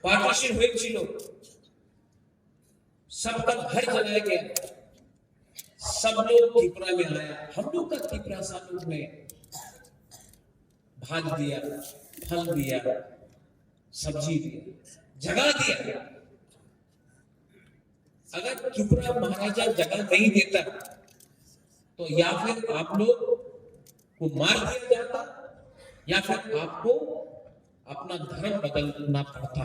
Partition হয়েছিল, सबका घर जलाया गया, सब लोग त्रिपुरा में आया। हम लोग का त्रिपुरा सा लोग ने भात दिया, फल दिया, सब्जी दिया, जगह दिया। अगर त्रिपुरा महाराजा जगह नहीं देता तो या फिर आप लोग को मार दिया जाता या फिर आपको अपना धर्म बदलना पड़ता।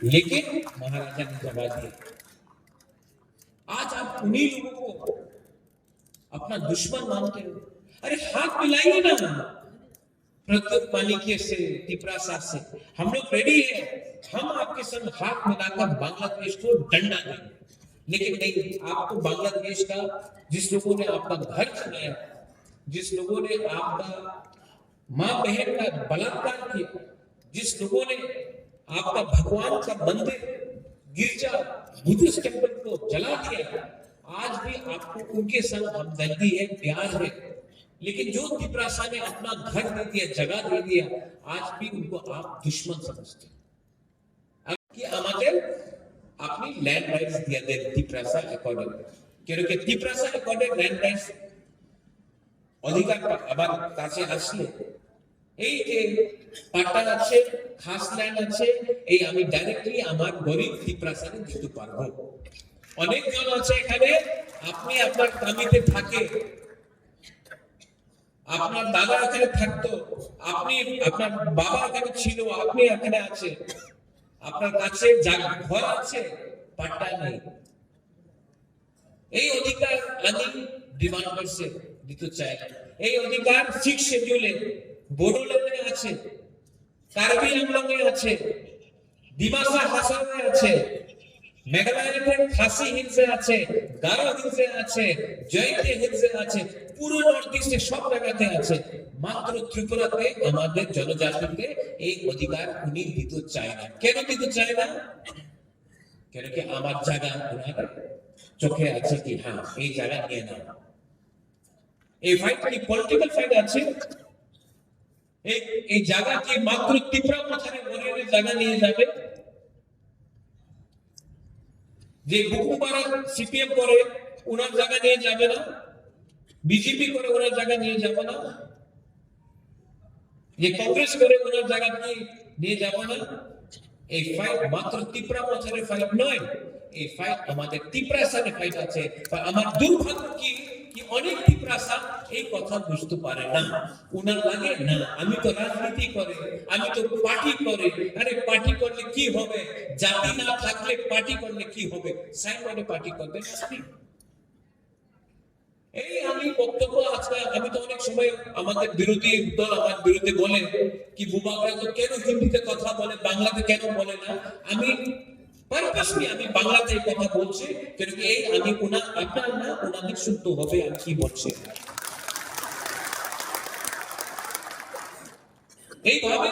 लेकिन महाराजा ने जवाब दिया। आज आप उन्हीं लोगों को अपना दुश्मन मानते हो। अरे हाथ मिलाइए ना प्रत्युत मालिकिया से, त्रिपुरा से। हम लोग रेडी है, हम आपके संग हाथ मिलाकर बांग्लादेश को डंडा देंगे। लेकिन नहीं, आपको बांग्लादेश का, जिस लोगों ने आपका घर चलाया, जिस लोगों ने आपका मां बहन का बलात्कार किया, जिस लोगों ने आपका भगवान का मंदिर, गिरजा, बुद्धिस्ट टेंपल को जला दिया, आज भी आपको उनके संग हमदर्दी है, प्यार है। लेकिन जो त्रिपुरा ने अपना घर दे दिया, जगह दे दिया, आज भी उनको आप दुश्मन समझते हैं। कि আমাদের আপনি ল্যান্ড রাইটস দিয়ে দেন त्रिपुरा অ্যাকর্ডিং, কেন কি त्रिपुरा অ্যাকর্ডিং ল্যান্ড রাইটস অধিকার আবার কাছে আসলে এই যে পাট্টা আছে, খাস ল্যান্ড আছে, এই আমি ডাইরেক্টলি আমার গরিব त्रिपुरा দিতে পারবো। অনেকজন আছে এখানে, আপনি আপনার কামিতে থাকে, আপনার দাদা এখানে থাকতো, আপনি আপনার বাবা এখানে ছিল, আপনি এখানে আছে, আপনার কাছে ঘর আছে, পাট্টা নেই। এই অধিকার আমি ডিমান্ড করছে দিতে চাই। এই অধিকার 6 শিডিউলে বোডোল্যান্ডে আছে, কার্বি আংলংয়ে আছে, ডিমাসা হাসানে আছে, মেঘালয়ের খাসি হিলসে আছে, গারো হিলসে আছে, জয়ন্তি হিলসে আছে, পুরো নর্থ ইস্টে সব জায়গাতে আছে। মাত্র ত্রিপুরাতে আমাদের জনজাতিকে এই অধিকার উনি দিতে চায় না। কেন দিতে চায় না? কেন কি আমার জায়গা ওনার চোখে আছে কি হ্যাঁ এই জায়গা নিয়ে নাও। এই ফাইট কি পলিটিক্যাল ফাইট আছে? এই জায়গা কি মাত্র ত্রিপুরা মাথায় মনের জায়গা নিয়ে যাবে? যে বুকুপাড়া সিপিএম করে ওনার জায়গা নিয়ে যাবে না, বিজেপি করে ওনার জায়গা নিয়ে যাবে না, যে কংগ্রেস করে ওনার জায়গা নিয়ে যাবে না। এই ফাইট মাত্র ত্রিপুরা মাথায় ফাইট নয়, এই ফাইট আমাদের ত্রিপুরা সাথে ফাইট আছে। আমার দুর্ভাগ্য কি অনেক ত্রিপুরা এই কথা বুঝতে পারে না। ওনার লাগে না আমি তো রাজনীতি করে, আমি তো পার্টি করে। আরে পার্টি করলে কি হবে? জাতি না থাকলে পার্টি করলে কি হবে? সাইনবোর্ডে পার্টি করবে না। এই আমি বক্তব্য আজকে আমি তো অনেক সময় আমাদের বিরোধী দল আমার বিরুদ্ধে বলে কি বুবাকরা তো কেন হিন্দিতে কথা বলে, বাংলাতে কেন বলে না। আমি পারপাসলি আমি বাংলাতে কথা বলছি, কেন কি এই আমি আপনার না ওনাদের শুনতে হবে আমি কি বলছি। এইভাবে